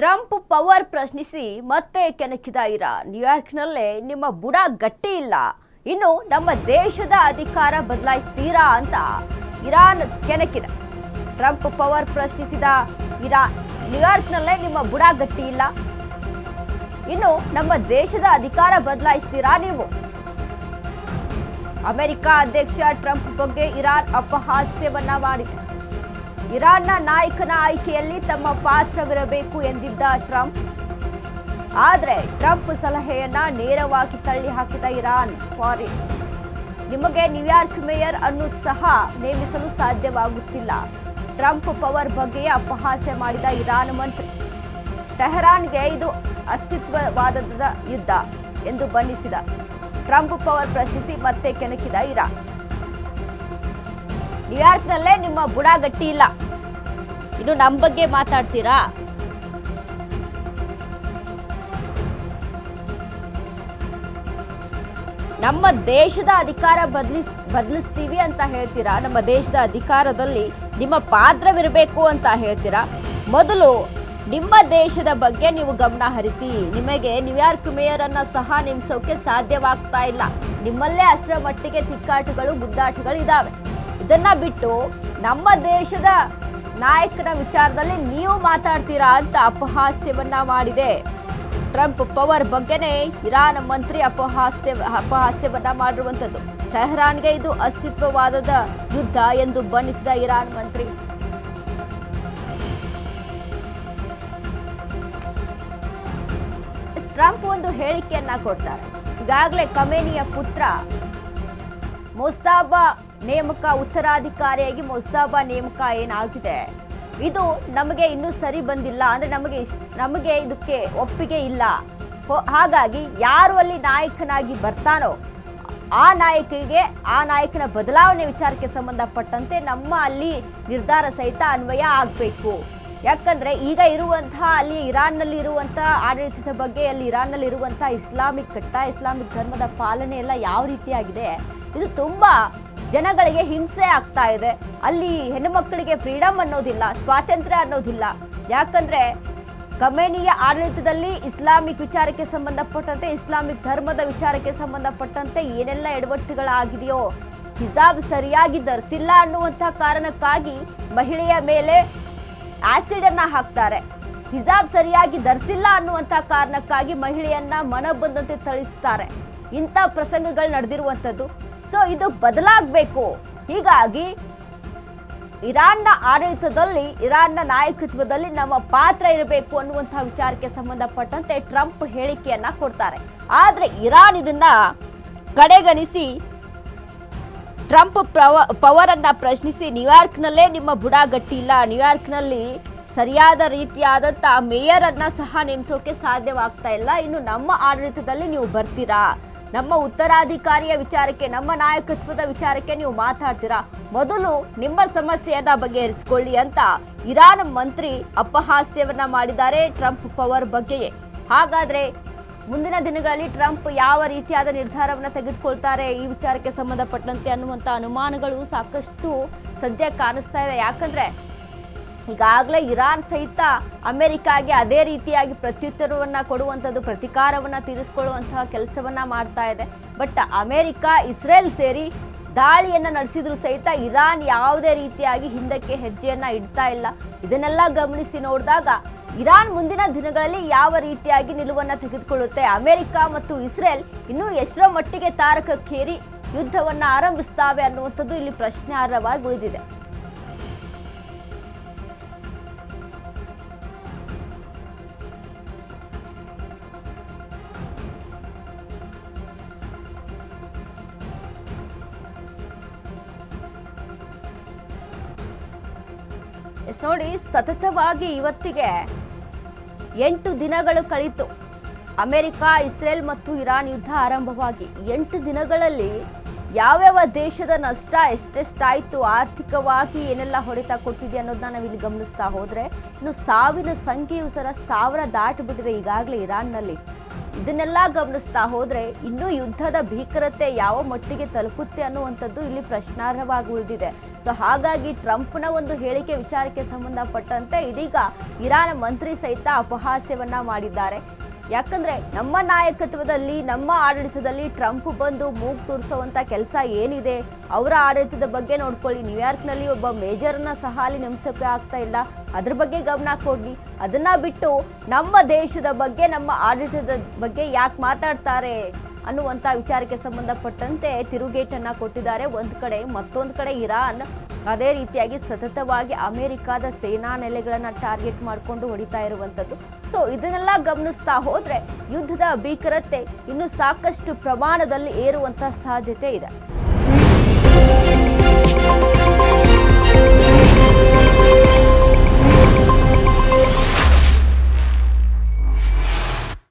Trump power ಪ್ರಶ್ನಿಸಿ ಮತ್ತೆ ಕೆಣಕಿದ Iran. ನ್ಯೂಯಾರ್ಕ್ನಲ್ಲೇ ನಿಮ್ಮ ಬುಡ ಗಟ್ಟಿ ಇಲ್ಲ, ಇನ್ನು ನಮ್ಮ ದೇಶದ ಅಧಿಕಾರ ಬದಲಾಯಿಸ್ತೀರಾ ಅಂತ ಇರಾನ್ ಕೆಣಕಿದೆ. ಟ್ರಂಪ್ ಪವರ್ ಪ್ರಶ್ನಿಸಿದ ಇರಾನ್, ನ್ಯೂಯಾರ್ಕ್ನಲ್ಲೇ ನಿಮ್ಮ ಬುಡ ಗಟ್ಟಿ ಇಲ್ಲ, ಇನ್ನು ನಮ್ಮ ದೇಶದ ಅಧಿಕಾರ ಬದಲಾಯಿಸ್ತೀರಾ ನೀವು. ಅಮೆರಿಕ ಅಧ್ಯಕ್ಷ ಟ್ರಂಪ್ ಬಗ್ಗೆ ಇರಾನ್ ಅಪಹಾಸ್ಯವನ್ನ ಮಾಡಿದೆ. ಇರಾನ್ನ ನಾಯಕನ ಆಯ್ಕೆಯಲ್ಲಿ ತಮ್ಮ ಪಾತ್ರವಿರಬೇಕು ಎಂದಿದ್ದ ಟ್ರಂಪ್, ಆದರೆ ಟ್ರಂಪ್ ಸಲಹೆಯನ್ನ ನೇರವಾಗಿ ತಳ್ಳಿ ಹಾಕಿದ ಇರಾನ್. ಫಾರಿನ್ ನಿಮಗೆ ನ್ಯೂಯಾರ್ಕ್ ಮೇಯರ್ ಅನ್ನು ಸಹ ನೇಮಿಸಲು ಸಾಧ್ಯವಾಗುತ್ತಿಲ್ಲ. ಟ್ರಂಪ್ ಪವರ್ ಬಗ್ಗೆ ಅಪಹಾಸ್ಯ ಮಾಡಿದ ಇರಾನ್ ಮಂತ್ರಿ. ಟೆಹರಾನ್ಗೆ ಇದು ಅಸ್ತಿತ್ವವಾದದ ಯುದ್ಧ ಎಂದು ಬಣ್ಣಿಸಿದ ಟ್ರಂಪ್ ಪವರ್ ಪ್ರಶ್ನಿಸಿ ಮತ್ತೆ ಕೆಣಕಿದ ಇರಾನ್. ನ್ಯೂಯಾರ್ಕ್ನಲ್ಲೇ ನಿಮ್ಮ ಬುಡ ಗಟ್ಟಿ ಇಲ್ಲ, ಇನ್ನು ನಮ್ಮ ಬಗ್ಗೆ ಮಾತಾಡ್ತೀರಾ? ನಮ್ಮ ದೇಶದ ಅಧಿಕಾರ ಬದಲಿಸ್ತೀವಿ ಅಂತ ಹೇಳ್ತೀರಾ, ನಮ್ಮ ದೇಶದ ಅಧಿಕಾರದಲ್ಲಿ ನಿಮ್ಮ ಪಾತ್ರವಿರಬೇಕು ಅಂತ ಹೇಳ್ತೀರಾ. ಮೊದಲು ನಿಮ್ಮ ದೇಶದ ಬಗ್ಗೆ ನೀವು ಗಮನ ಹರಿಸಿ. ನಿಮಗೆ ನ್ಯೂಯಾರ್ಕ್ ಮೇಯರ್ ಅನ್ನ ಸಹ ನೇಮಿಸೋಕೆ ಸಾಧ್ಯವಾಗ್ತಾ ಇಲ್ಲ. ನಿಮ್ಮಲ್ಲೇ ಅಷ್ಟರ ಮಟ್ಟಿಗೆ ತಿಕ್ಕಾಟಗಳು ಗುದ್ದಾಟಗಳು ಇದಾವೆ. ಇದನ್ನ ಬಿಟ್ಟು ನಮ್ಮ ದೇಶದ ನಾಯಕನ ವಿಚಾರದಲ್ಲಿ ನೀವು ಮಾತಾಡ್ತೀರಾ ಅಂತ ಅಪಹಾಸ್ಯವನ್ನ ಮಾಡಿದೆ. ಟ್ರಂಪ್ ಪವರ್ ಬಗ್ಗೆನೇ ಇರಾನ್ ಮಂತ್ರಿ ಅಪಹಾಸ್ಯವನ್ನ ಮಾಡಿರುವಂಥದ್ದು. ಟೆಹರಾನ್ಗೆ ಇದು ಅಸ್ತಿತ್ವವಾದದ ಯುದ್ಧ ಎಂದು ಬಣ್ಣಿಸಿದ ಇರಾನ್ ಮಂತ್ರಿ. ಟ್ರಂಪ್ ಒಂದು ಹೇಳಿಕೆಯನ್ನ ಕೊಡ್ತಾರೆ. ಈಗಾಗಲೇ ಖಮೇನಿಯ ಪುತ್ರ ಮುಜ್ತಬಾ ನೇಮಕ, ಉತ್ತರಾಧಿಕಾರಿಯಾಗಿ ಮುಜ್ತಬಾ ನೇಮಕ ಏನಾಗಿದೆ, ಇದು ನಮಗೆ ಇನ್ನೂ ಸರಿ ಬಂದಿಲ್ಲ, ಅಂದ್ರೆ ನಮಗೆ ಇದಕ್ಕೆ ಒಪ್ಪಿಗೆ ಇಲ್ಲ. ಹಾಗಾಗಿ ಯಾರು ಅಲ್ಲಿ ನಾಯಕನಾಗಿ ಬರ್ತಾನೋ ಆ ನಾಯಕನ ಬದಲಾವಣೆ ವಿಚಾರಕ್ಕೆ ಸಂಬಂಧಪಟ್ಟಂತೆ ನಮ್ಮ ಅಲ್ಲಿ ನಿರ್ಧಾರ ಸಹಿತ ಅನ್ವಯ ಆಗಬೇಕು. ಯಾಕಂದ್ರೆ ಈಗ ಇರುವಂತಹ ಅಲ್ಲಿ ಇರಾನ್ನಲ್ಲಿ ಇರುವಂತಹ ಆಡಳಿತದ ಬಗ್ಗೆ, ಅಲ್ಲಿ ಇರಾನ್ನಲ್ಲಿ ಇರುವಂತಹ ಇಸ್ಲಾಮಿಕ್ ಧರ್ಮದ ಪಾಲನೆ ಎಲ್ಲ ಯಾವ ರೀತಿಯಾಗಿದೆ, ಇದು ತುಂಬಾ ಜನಗಳಿಗೆ ಹಿಂಸೆ ಆಗ್ತಾ ಇದೆ. ಅಲ್ಲಿ ಹೆಣ್ಣು ಮಕ್ಕಳಿಗೆ ಫ್ರೀಡಮ್ ಅನ್ನೋದಿಲ್ಲ, ಸ್ವಾತಂತ್ರ್ಯ ಅನ್ನೋದಿಲ್ಲ. ಯಾಕಂದ್ರೆ ಖಮೇನಿಯ ಆಡಳಿತದಲ್ಲಿ ಇಸ್ಲಾಮಿಕ್ ವಿಚಾರಕ್ಕೆ ಸಂಬಂಧಪಟ್ಟಂತೆ, ಇಸ್ಲಾಮಿಕ್ ಧರ್ಮದ ವಿಚಾರಕ್ಕೆ ಸಂಬಂಧಪಟ್ಟಂತೆ ಏನೆಲ್ಲ ಎಡವಟ್ಟುಗಳಾಗಿದೆಯೋ, ಹಿಜಾಬ್ ಸರಿಯಾಗಿ ಧರಿಸಿಲ್ಲ ಅನ್ನುವಂಥ ಕಾರಣಕ್ಕಾಗಿ ಮಹಿಳೆಯ ಮೇಲೆ ಆಸಿಡ್ ಅನ್ನ ಹಾಕ್ತಾರೆ. ಹಿಜಾಬ್ ಸರಿಯಾಗಿ ಧರಿಸಿಲ್ಲ ಅನ್ನುವಂಥ ಕಾರಣಕ್ಕಾಗಿ ಮಹಿಳೆಯನ್ನ ಮನ ಬಂದಂತೆ ಥಳಿಸ್ತಾರೆ. ಇಂಥ ಪ್ರಸಂಗಗಳು ನಡೆದಿರುವಂಥದ್ದು. ಸೊ ಇದು ಬದಲಾಗಬೇಕು. ಹೀಗಾಗಿ ಇರಾನ್ನ ಆಡಳಿತದಲ್ಲಿ, ಇರಾನ್ನ ನಾಯಕತ್ವದಲ್ಲಿ ನಮ್ಮ ಪಾತ್ರ ಇರಬೇಕು ಅನ್ನುವಂತಹ ವಿಚಾರಕ್ಕೆ ಸಂಬಂಧಪಟ್ಟಂತೆ ಟ್ರಂಪ್ ಹೇಳಿಕೆಯನ್ನ ಕೊಡ್ತಾರೆ. ಆದ್ರೆ ಇರಾನ್ ಇದನ್ನ ಕಡೆಗಣಿಸಿ ಟ್ರಂಪ್ ಪವರ್ ಅನ್ನ ಪ್ರಶ್ನಿಸಿ, ನ್ಯೂಯಾರ್ಕ್ನಲ್ಲೇ ನಿಮ್ಮ ಬುಡ ಗಟ್ಟಿ ಇಲ್ಲ, ನ್ಯೂಯಾರ್ಕ್ನಲ್ಲಿ ಸರಿಯಾದ ರೀತಿಯಾದಂಥ ಮೇಯರ್ ಅನ್ನ ಸಹ ನೇಮಿಸೋಕೆ ಸಾಧ್ಯವಾಗ್ತಾ ಇಲ್ಲ, ಇನ್ನು ನಮ್ಮ ಆಡಳಿತದಲ್ಲಿ ನೀವು ಬರ್ತೀರಾ, ನಮ್ಮ ಉತ್ತರಾಧಿಕಾರಿಯ ವಿಚಾರಕ್ಕೆ, ನಮ್ಮ ನಾಯಕತ್ವದ ವಿಚಾರಕ್ಕೆ ನೀವು ಮಾತಾಡ್ತೀರಾ, ಮೊದಲು ನಿಮ್ಮ ಸಮಸ್ಯೆಯನ್ನ ಬಗೆಹರಿಸಿಕೊಳ್ಳಿ ಅಂತ ಇರಾನ್ ಮಂತ್ರಿ ಅಪಹಾಸ್ಯವನ್ನ ಮಾಡಿದ್ದಾರೆ ಟ್ರಂಪ್ ಪವರ್ ಬಗ್ಗೆಯೇ. ಹಾಗಾದ್ರೆ ಮುಂದಿನ ದಿನಗಳಲ್ಲಿ ಟ್ರಂಪ್ ಯಾವ ರೀತಿಯಾದ ನಿರ್ಧಾರವನ್ನು ತೆಗೆದುಕೊಳ್ತಾರೆ ಈ ವಿಚಾರಕ್ಕೆ ಸಂಬಂಧಪಟ್ಟಂತೆ ಅನ್ನುವಂಥ ಅನುಮಾನಗಳು ಸಾಕಷ್ಟು ಸದ್ಯ ಕಾಣಿಸ್ತಾ ಇವೆ. ಯಾಕಂದ್ರೆ ಈಗಾಗಲೇ ಇರಾನ್ ಸಹಿತ ಅಮೆರಿಕಾಗೆ ಅದೇ ರೀತಿಯಾಗಿ ಪ್ರತ್ಯುತ್ತರವನ್ನ ಕೊಡುವಂಥದ್ದು, ಪ್ರತಿಕಾರವನ್ನ ತೀರಿಸಿಕೊಳ್ಳುವಂತಹ ಕೆಲಸವನ್ನ ಮಾಡ್ತಾ ಇದೆ. ಬಟ್ ಅಮೆರಿಕ, ಇಸ್ರೇಲ್ ಸೇರಿ ದಾಳಿಯನ್ನ ನಡೆಸಿದ್ರು ಸಹಿತ ಇರಾನ್ ಯಾವುದೇ ರೀತಿಯಾಗಿ ಹಿಂದಕ್ಕೆ ಹೆಜ್ಜೆಯನ್ನ ಇಡ್ತಾ ಇಲ್ಲ. ಇದನ್ನೆಲ್ಲ ಗಮನಿಸಿ ನೋಡಿದಾಗ ಇರಾನ್ ಮುಂದಿನ ದಿನಗಳಲ್ಲಿ ಯಾವ ರೀತಿಯಾಗಿ ನಿಲುವನ್ನ ತೆಗೆದುಕೊಳ್ಳುತ್ತೆ, ಅಮೆರಿಕ ಮತ್ತು ಇಸ್ರೇಲ್ ಇನ್ನೂ ಎಷ್ಟರ ಮಟ್ಟಿಗೆ ತಾರಕಕ್ಕೇರಿ ಯುದ್ಧವನ್ನ ಆರಂಭಿಸ್ತಾವೆ ಅನ್ನುವಂಥದ್ದು ಇಲ್ಲಿ ಪ್ರಶ್ನಾರ್ಹವಾಗಿ ಉಳಿದಿದೆ. ನೋಡಿ, ಸತತವಾಗಿ ಇವತ್ತಿಗೆ 8 ದಿನಗಳು ಕಳೆಯಿತು ಅಮೆರಿಕ, ಇಸ್ರೇಲ್ ಮತ್ತು ಇರಾನ್ ಯುದ್ಧ ಆರಂಭವಾಗಿ. 8 ದಿನಗಳಲ್ಲಿ ಯಾವ್ಯಾವ ದೇಶದ ನಷ್ಟ ಎಷ್ಟೆಷ್ಟಾಯಿತು, ಆರ್ಥಿಕವಾಗಿ ಏನೆಲ್ಲ ಹೊಡೆತ ಕೊಟ್ಟಿದೆ ಅನ್ನೋದನ್ನ ನಾವಿಲ್ಲಿ ಗಮನಿಸ್ತಾ ಹೋದ್ರೆ ಇನ್ನು ಸಾವಿನ ಸಂಖ್ಯೆಯು 1000 ದಾಟಿಬಿಟ್ಟಿದೆ ಈಗಾಗಲೇ ಇರಾನ್ನಲ್ಲಿ. ಇದನ್ನೆಲ್ಲ ಗಮನಿಸ್ತಾ ಹೋದ್ರೆ ಇನ್ನೂ ಯುದ್ಧದ ಭೀಕರತೆ ಯಾವ ಮಟ್ಟಿಗೆ ತಲುಪುತ್ತೆ ಅನ್ನುವಂಥದ್ದು ಇಲ್ಲಿ ಪ್ರಶ್ನಾರ್ಹವಾಗಿ ಉಳಿದಿದೆ. ಸೊ ಹಾಗಾಗಿ ಟ್ರಂಪ್ನ ಒಂದು ಹೇಳಿಕೆ ವಿಚಾರಕ್ಕೆ ಸಂಬಂಧಪಟ್ಟಂತೆ ಇದೀಗ ಇರಾನ್ ಮಂತ್ರಿ ಸಹಿತ ಅಪಹಾಸ್ಯವನ್ನ ಮಾಡಿದ್ದಾರೆ. ಯಾಕಂದ್ರೆ ನಮ್ಮ ನಾಯಕತ್ವದಲ್ಲಿ, ನಮ್ಮ ಆಡಳಿತದಲ್ಲಿ ಟ್ರಂಪ್ ಬಂದು ಮೂಗು ತೂರಿಸುವಂತ ಕೆಲಸ ಏನಿದೆ, ಅವರ ಆಡಳಿತದ ಬಗ್ಗೆ ನೋಡ್ಕೊಳ್ಳಿ. ನ್ಯೂಯಾರ್ಕ್ನಲ್ಲಿ ಒಬ್ಬ ಮೇಜರ್ನ ಸಹ ಅಲ್ಲಿ ನೇಮಿಸೋಕೆ ಆಗ್ತಾ ಇಲ್ಲ, ಅದ್ರ ಬಗ್ಗೆ ಗಮನ ಕೊಡಿ. ಅದನ್ನ ಬಿಟ್ಟು ನಮ್ಮ ದೇಶದ ಬಗ್ಗೆ, ನಮ್ಮ ಆಡಳಿತದ ಬಗ್ಗೆ ಯಾಕೆ ಮಾತಾಡ್ತಾರೆ ಅನ್ನುವಂಥ ವಿಚಾರಕ್ಕೆ ಸಂಬಂಧಪಟ್ಟಂತೆ ತಿರುಗೇಟನ್ನ ಕೊಟ್ಟಿದ್ದಾರೆ. ಒಂದು ಕಡೆ, ಮತ್ತೊಂದು ಕಡೆ ಇರಾನ್ ಅದೇ ರೀತಿಯಾಗಿ ಸತತವಾಗಿ ಅಮೆರಿಕಾದ ಸೇನಾ ನೆಲೆಗಳನ್ನು ಟಾರ್ಗೆಟ್ ಮಾಡಿಕೊಂಡು ಹೊಡಿತಾ ಇರುವಂಥದ್ದು. ಸೊ ಇದನ್ನೆಲ್ಲ ಗಮನಿಸ್ತಾ ಹೋದ್ರೆ ಯುದ್ಧದ ಭೀಕರತೆ ಇನ್ನು ಸಾಕಷ್ಟು ಪ್ರಮಾಣದಲ್ಲಿ ಏರುವಂಥ ಸಾಧ್ಯತೆ ಇದೆ.